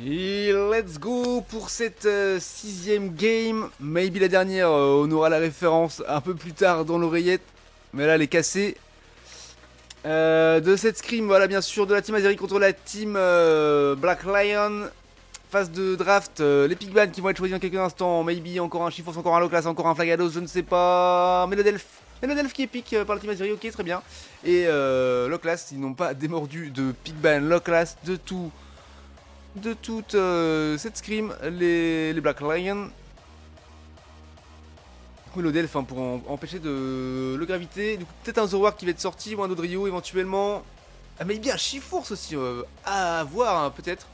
Et let's go pour cette sixième game. Maybe la dernière, on aura la référence un peu plus tard dans l'oreillette. Mais là, elle est cassée. De cette scrim, voilà, bien sûr, de la team Azeri contre la team Black Lion. Phase de draft, les Pigman qui vont être choisis dans quelques instants. Maybe encore un Chiffos, encore un Loclas, encore un Flagados, je ne sais pas. Melodelph. Melodelph qui est pick par la team Azeri, ok, très bien. Et Loclas, ils n'ont pas démordu de Pigman, Loclas, de toute cette scrim, les Black Lion. Melodelph hein, pour empêcher de le graviter. Du coup, peut-être un Zoroark qui va être sorti ou un Dodrio éventuellement. Ah, mais bien Chifours aussi à voir hein, peut-être.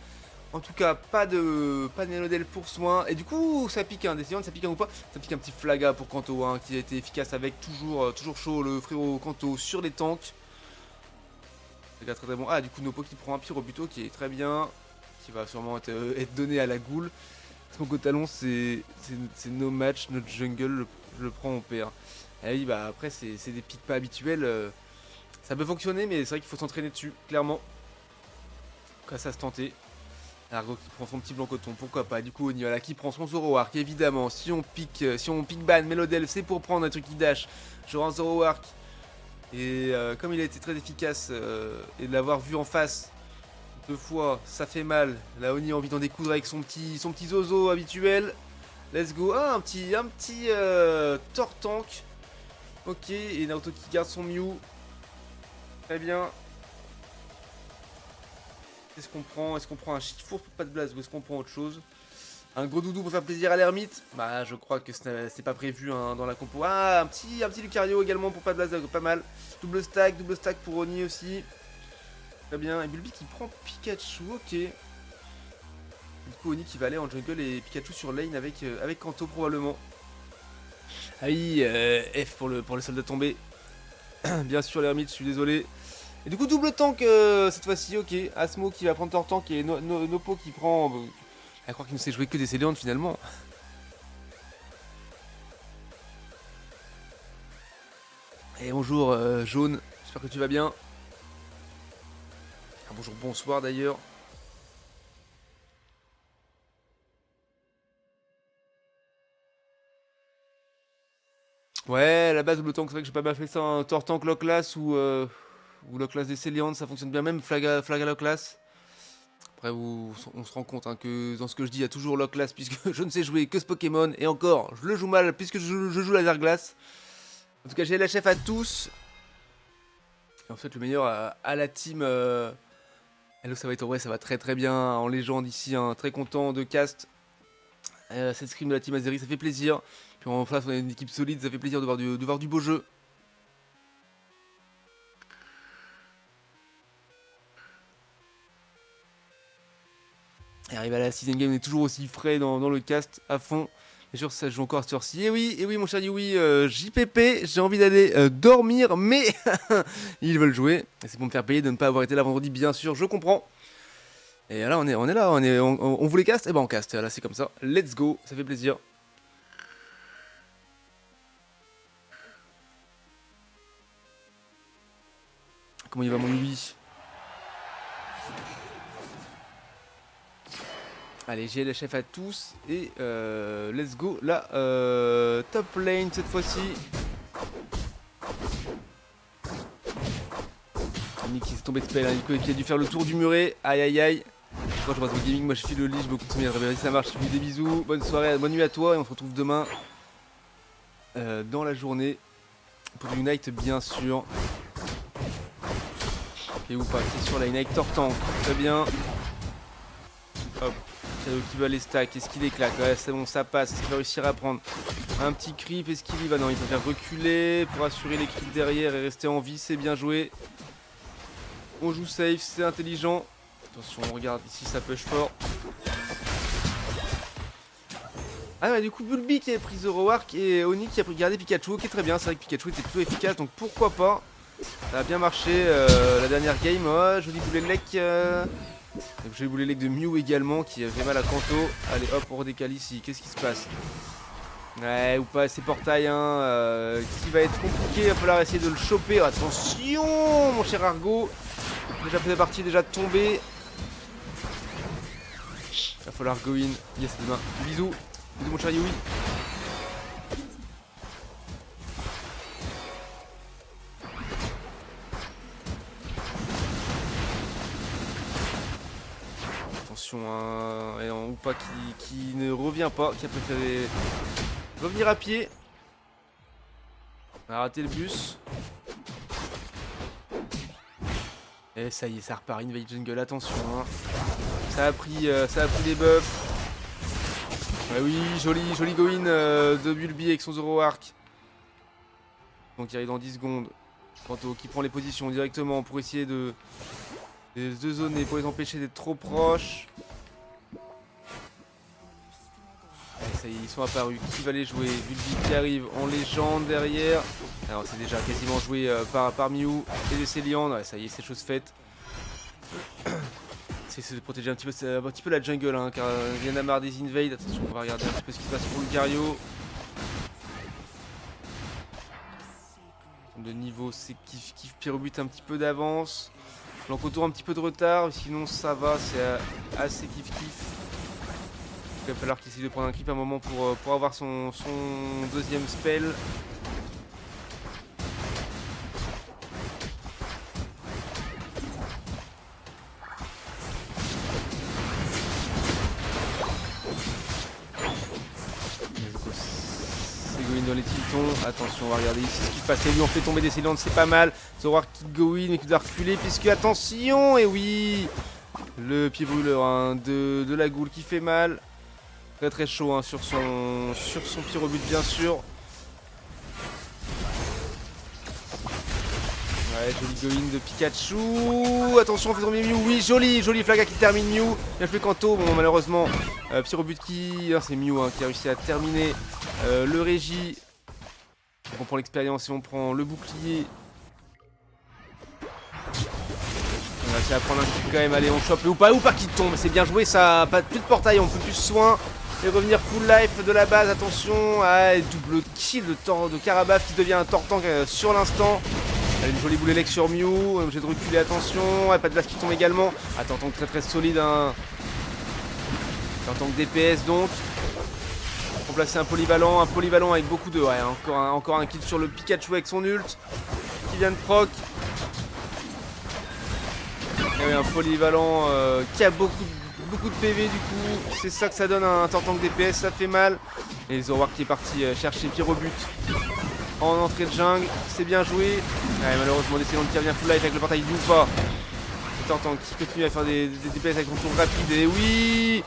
En tout cas, pas de Melodelph pour soin. Et du coup, ça pique, hein, décidément, ça pique un ou pas. Ça pique un petit Flaga pour Kanto, hein, qui a été efficace avec toujours chaud le frérot Kanto sur les tanks. Flaga très très bon. Ah, du coup, Nopo qui prend un Pyro buto qui est très bien. Qui va sûrement être donné à la Ghoul. Smoke au talon, c'est no match, notre jungle, je le prends, on perd. Et oui, bah après, c'est des pics pas habituels. Ça peut fonctionner, mais c'est vrai qu'il faut s'entraîner dessus, clairement. Quand ça se tenter. Argo qui prend son petit blanc coton, pourquoi pas. Du coup, Oniola qui prend son Zoroark, évidemment. Si on pique ban Melodelph, c'est pour prendre un truc qui dash. Genre un Zoroark. Et comme il a été très efficace, et de l'avoir vu en face deux fois, ça fait mal. Là, Oni a envie d'en découdre avec son petit Zozo habituel. Let's go. Ah, un petit Tortank. Ok, et Naruto qui garde son Mew. Très bien. Est-ce qu'on prend un Chifour pour pas de blase ou est-ce qu'on prend autre chose? Un gros doudou pour faire plaisir à l'ermite? Bah, je crois que c'est pas prévu hein, dans la compo. Ah, un petit Lucario également pour pas de blase, pas mal. Double stack pour Oni aussi. Très bien. Et Bulby qui prend Pikachu, ok. Du coup, Oni qui va aller en jungle et Pikachu sur lane avec Kanto probablement. Ah oui, F pour le soldat tombé. Bien sûr, l'ermite, je suis désolé. Et du coup, double tank cette fois-ci, ok. Asmo qui va prendre Tortank et Nopo qui prend. À croire qu'il ne sait jouer que des Céléantes finalement. Et bonjour, Jaune, j'espère que tu vas bien. Ah, bonjour, bonsoir d'ailleurs. Ouais, la base double tank, c'est vrai que j'ai pas mal fait ça. Un Tortank Loclas ou Loclas des Céléantes, ça fonctionne bien, même Flaga Loclas. Après, on se rend compte hein, que dans ce que je dis, il y a toujours Loclas, puisque je ne sais jouer que ce Pokémon. Et encore, je le joue mal, puisque je joue Laser Glace. En tout cas, j'ai la chef à tous. Et en fait, le meilleur à la team. Hello, ça va être ouais, ça va très très bien en légende ici. Hein, très content de cast. Cette scrim de la team Azeri, ça fait plaisir. Puis en face, on a une équipe solide, ça fait plaisir de voir du beau jeu. Et arrive à la 6ème game, on est toujours aussi frais dans le cast à fond. Bien sûr, ça joue encore à cette heure-ci. Et oui, mon cher Yui, JPP, j'ai envie d'aller dormir, mais ils veulent jouer. Et c'est pour me faire payer de ne pas avoir été là vendredi, bien sûr, je comprends. Et là, on est là, on voulait cast, et ben on cast. Là, c'est comme ça. Let's go, ça fait plaisir. Comment il va, mon Yui? Allez, j'ai la chef à tous et let's go. Là, top lane cette fois-ci. Nick qui s'est tombé de spell, hein, Nico, et qui a dû faire le tour du muret. Aïe aïe aïe. Moi je passe au gaming, moi je file le lit, j'ai beaucoup de sommeil. Si ça marche, je te fais des bisous. Bonne soirée, bonne nuit à toi et on se retrouve demain dans la journée pour du Unite bien sûr. Et ou pas, c'est sur la Unite Tortank. Très bien. Hop. Shadow qui va les stacks, est-ce qu'il éclate? Ouais, c'est bon, ça passe, est-ce qu'il va réussir à prendre un petit creep? Est-ce qu'il y va? Non, il va faire reculer pour assurer les creeps derrière et rester en vie, c'est bien joué. On joue safe, c'est intelligent. Attention, on regarde ici, ça push fort. Ah ouais, du coup, Bulby qui a pris Zoroark et Oni qui a pris garder Pikachu. Ok, très bien, c'est vrai que Pikachu était plutôt efficace, donc pourquoi pas. Ça a bien marché la dernière game. Oh, joli boulet de lec. Joli boulet de lec de Mew également qui a fait mal à Kanto. Allez, hop, on redécale ici. Qu'est-ce qui se passe? Ouais, ou pas, c'est portail, hein. Qui va être compliqué, il va falloir essayer de le choper. Attention, mon cher Argo. Déjà fait la partie, déjà tombé. Va falloir go in. Yes, demain. Bisous. Bisous mon cher Yui. Attention, hein, et ou pas qui ne revient pas, qui a préféré revenir à pied. On a raté le bus. Et ça y est, ça repart. Invade Jungle, attention. Hein. Ça a pris des buffs. Ah oui, joli go-in de Bulby avec son Zoroark. Donc il arrive dans 10 secondes. Kanto qui prend les positions directement pour essayer de zoner, pour les empêcher d'être trop proches. Et ça y est, ils sont apparus. Qui va les jouer? Bulby qui arrive en légende derrière. Alors c'est déjà quasiment joué par Mew et les Céliandes. Ouais, ça y est, c'est chose faite. C'est de protéger un petit peu la jungle, hein, car il y en a marre des invades. Attention, on va regarder un petit peu ce qui se passe pour Lucario. De niveau, c'est kiff Pyrobut un petit peu d'avance. Blancotour un petit peu de retard, sinon ça va, c'est assez kiff. Il va falloir qu'il essaye de prendre un clip un moment pour avoir son deuxième spell. Dans les tiltons, attention, on va regarder ici ce qui se passe. Et lui, on fait tomber des Céliandes, c'est pas mal. Zoroark qui go in mais qui doit reculer, puisque attention, et oui, le pied brûleur hein, de la goule qui fait mal. Très chaud hein, sur son Pyrobut, bien sûr. Ouais, joli go in de Pikachu. Attention, on fait tomber Mew. Oui, joli Flaga qui termine Mew. Bien joué Kanto. Bon, malheureusement, Pyrobut qui. C'est Mew hein, qui a réussi à terminer le Régie. Donc on prend l'expérience et on prend le bouclier. On va essayer à prendre un kill quand même. Allez, on chope le ou pas qui tombe. C'est bien joué, ça. Pas plus de portail, on peut plus soin. Et revenir full life de la base. Attention. Ah, double kill de Karabaf qui devient un Tortank sur l'instant. Une jolie boule élect sur Mew, obligé de reculer, attention, pas de base qui tombe également. Attends, tank très solide, hein. Un tank DPS donc. Remplacer un polyvalent avec beaucoup de... Ouais, encore un kill sur le Pikachu avec son ult. Qui vient de proc. Et oui, un polyvalent qui a beaucoup de PV du coup. C'est ça que ça donne un tank DPS, ça fait mal. Et Zoroark qui est parti chercher Pyrobut en entrée de jungle, c'est bien joué. Ouais, malheureusement, des Céliandes qui revient full life avec le portail Youfa. Tortank qui continue à faire des DPS avec son tour rapide. Et oui,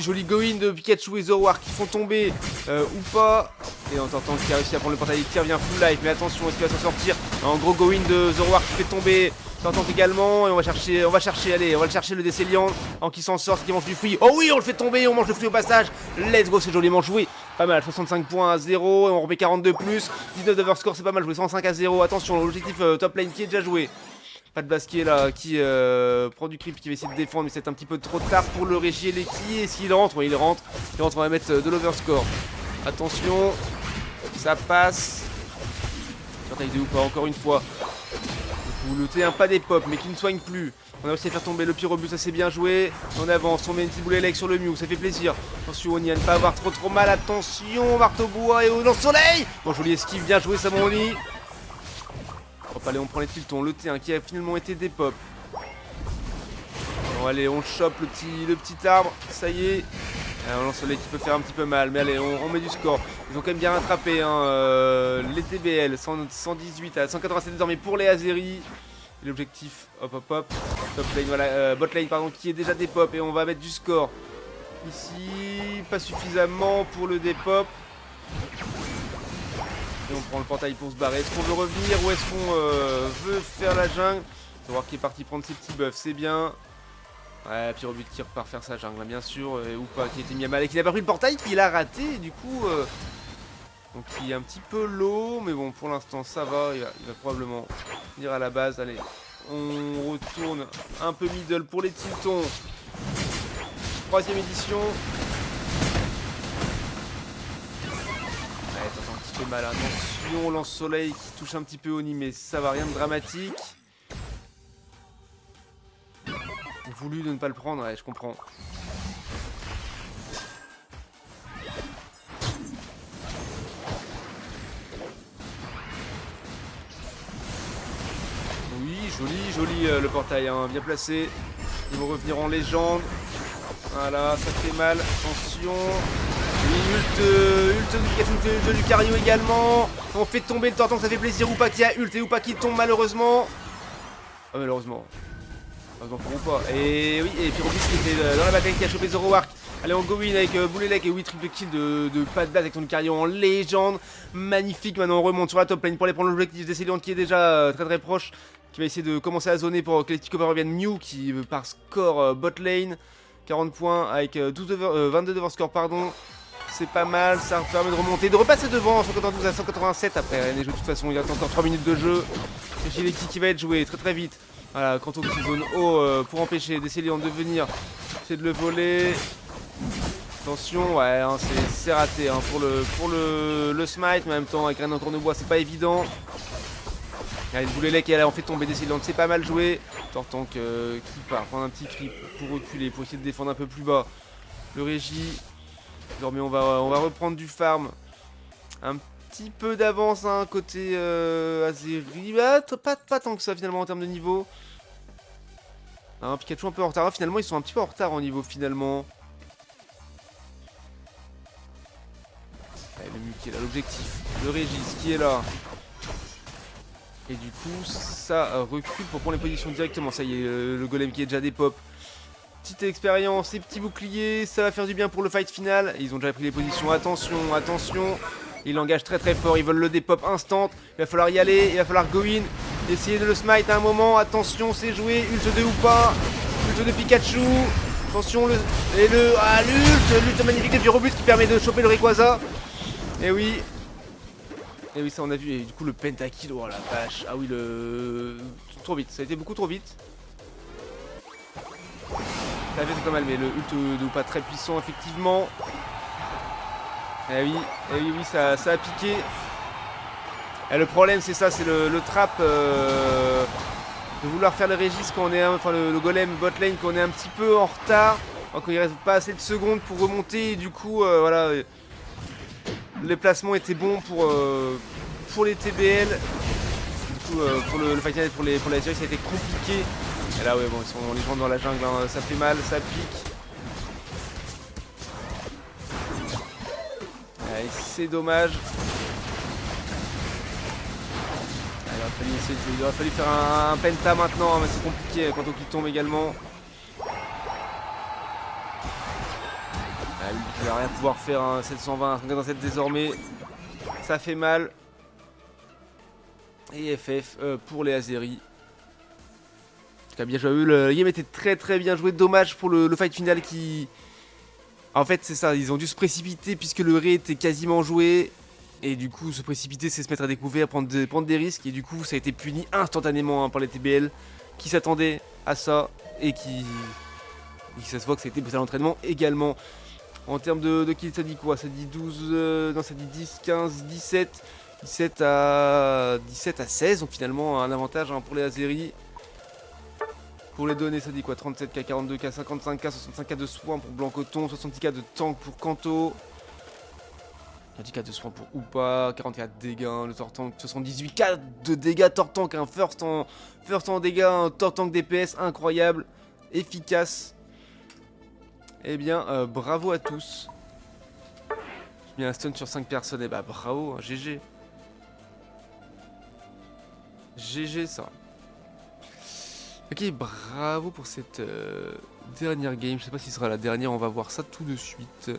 joli go-in de Pikachu et Zoroark qui font tomber ou pas. Et on Tortank qui a réussi à prendre le portail qui revient full life. Mais attention, est-ce qu'il va s'en sortir? Un gros go-in de Zoroark qui fait tomber Tortank également. Et on va le chercher le Décéliant en qui s'en sort, qui mange du fruit. Oh oui, on le fait tomber, on mange le fruit au passage. Let's go, c'est joliment joué. Pas mal, 65 points à 0, et on remet 42 plus. 19 d'overscore, c'est pas mal joué, 105 à 0. Attention, l'objectif top lane qui est déjà joué. Pas de base qui est là, qui prend du creep, qui va essayer de défendre, mais c'est un petit peu trop tard pour le Régie et l'Eki. Et s'il rentre, ouais, il rentre, on va mettre de l'overscore. Attention, ça passe. Sur taille de ou pas, encore une fois. Vous lootez un pas des pop, mais qui ne soigne plus. On a réussi à faire tomber le Pyrobus, ça c'est bien joué. On avance, on met une petite boule élect sur le Mew, ça fait plaisir. Attention, Oni à ne pas avoir trop mal. Attention, marteau bois et au lance-soleil. Bon, joli esquive, bien joué, ça mon Oni. Hop, allez, on prend les tiltons. Le T1 qui a finalement été des pop. Bon, allez, on chope le petit arbre, ça y est. Un lance-soleil qui peut faire un petit peu mal, mais allez, on met du score. Ils ont quand même bien rattrapé hein, les TBL, 118 à 187 désormais pour les Azeri. L'objectif, hop, top lane, voilà, bot lane pardon, qui est déjà des pop et on va mettre du score. Ici, pas suffisamment pour le dépop. Et on prend le portail pour se barrer. Est-ce qu'on veut revenir ou est-ce qu'on veut faire la jungle? On va voir qui est parti prendre ses petits buffs, c'est bien. Ouais, Pyrobut qui repart faire sa jungle, bien sûr, ou pas, qui a été mis à mal et qui n'a pas pris le portail, qu'il a raté, et du coup, donc il est un petit peu low, mais bon, pour l'instant ça va, il va probablement venir à la base. Allez, on retourne un peu middle pour les tiltons. 3ème édition. Ouais, Tortank qui fait mal, attention, lance-soleil qui touche un petit peu Oni, mais ça va, rien de dramatique. Voulu de ne pas le prendre, ouais, je comprends. joli le portail, hein, bien placé. Ils vont revenir en légende. Voilà, ça fait mal. Attention. Oui, ult de Lucario également. On fait tomber le Tortank, ça fait plaisir. Ou pas qui a ult et ou pas qui tombe malheureusement. Ah, malheureusement. Heureusement pour pas. Et oui, et Pyrobis qui était dans la bataille qui a chopé Zoroark. Allez, on go win avec Boulelec et oui, triple kill de pas de base avec ton Lucario en légende. Magnifique, maintenant on remonte sur la top lane pour aller prendre l'objectif d'Esseliant qui est déjà très proche. Qui va essayer de commencer à zoner pour que les petits copains reviennent. Mew qui par score bot lane. 40 points avec 22 devant score, pardon. C'est pas mal, ça permet de remonter, de repasser devant 192 à 187 après les jeux de toute façon, il y a encore 3 minutes de jeu. Agility qui va être joué très vite. Voilà, Kanto qui zone haut pour empêcher d'Esseliant de venir. C'est de le voler. Attention, ouais, hein, c'est raté hein, pour le smite, mais en même temps avec un encore de bois c'est pas évident. Allez, le Boulelec et elle a en fait tomber d'Esseliant, c'est pas mal joué. Tortank qui part, prendre un petit creep pour reculer, pour essayer de défendre un peu plus bas. Le Régie. Désormais on va reprendre du farm. Un petit peu d'avance hein, côté Azeri. Pas tant que ça finalement en termes de niveau. Hein, Pikachu un peu en retard. Finalement ils sont un petit peu en retard en niveau finalement. Allez, le Mew qui est là, l'objectif. Le Régis qui est là. Et du coup ça recule pour prendre les positions directement. Ça y est, le golem qui est déjà des pop. Petite expérience, les petits boucliers, ça va faire du bien pour le fight final. Ils ont déjà pris les positions, attention, attention. Ils l'engagent très fort, ils veulent le dépop instant. Il va falloir y aller, il va falloir go in. Essayer de le smite à un moment, attention, c'est joué. Ult 2 ou pas, ult de Pikachu. Attention, l'ult magnifique de Pyrobut qui permet de choper le Rayquaza. Et oui, ça on a vu, et du coup le pentakill, oh la vache. Ah oui, trop vite, ça a été beaucoup trop vite. Ça avait été pas mal, mais le ult de pas très puissant, effectivement. oui, ça a piqué. Et le problème, c'est ça, c'est le trap de vouloir faire le Régis quand on est, enfin le golem bot lane quand on est un petit peu en retard. Donc il reste pas assez de secondes pour remonter, et du coup, voilà. Les placements étaient bons pour les TBL. Du coup, pour le fight night, pour la série, ça a été compliqué. Et là, ouais, bon, ils sont les gens dans la jungle, hein, ça fait mal, ça pique. Allez, c'est dommage. Allez, il aurait fallu faire un penta maintenant, hein, mais c'est compliqué quand on qui tombe également. Il va rien pouvoir faire, hein, 720, 187 désormais. Ça fait mal. Et FF pour les Azeri. En tout cas, bien joué. Le game était très bien joué. Dommage pour le fight final qui... En fait, c'est ça. Ils ont dû se précipiter puisque le Ré était quasiment joué. Et du coup, se précipiter, c'est se mettre à découvert, prendre des risques. Et du coup, ça a été puni instantanément hein, par les TBL qui s'attendaient à ça. Et qui ça se voit que ça a été poussé à l'entraînement également. En termes de kills, ça dit quoi? Ça dit 12... non, ça dit 10, 15, 17. 17 à 16. Donc finalement, un avantage hein, pour les Azeri. Pour les données, ça dit quoi? 37k, 42k, 55k, 65k de soins pour Blancoton, 70k de tank pour Kanto. 10k de soins pour Oupa, 44 de dégâts, le Tortank, 78k de dégâts Tortank, un first en dégâts, un Tortank DPS incroyable, efficace. Eh bien, bravo à tous. J'ai mis un stun sur 5 personnes, et bah bravo, hein, GG. GG ça. Ok, bravo pour cette dernière game. Je sais pas si ce sera la dernière, on va voir ça tout de suite.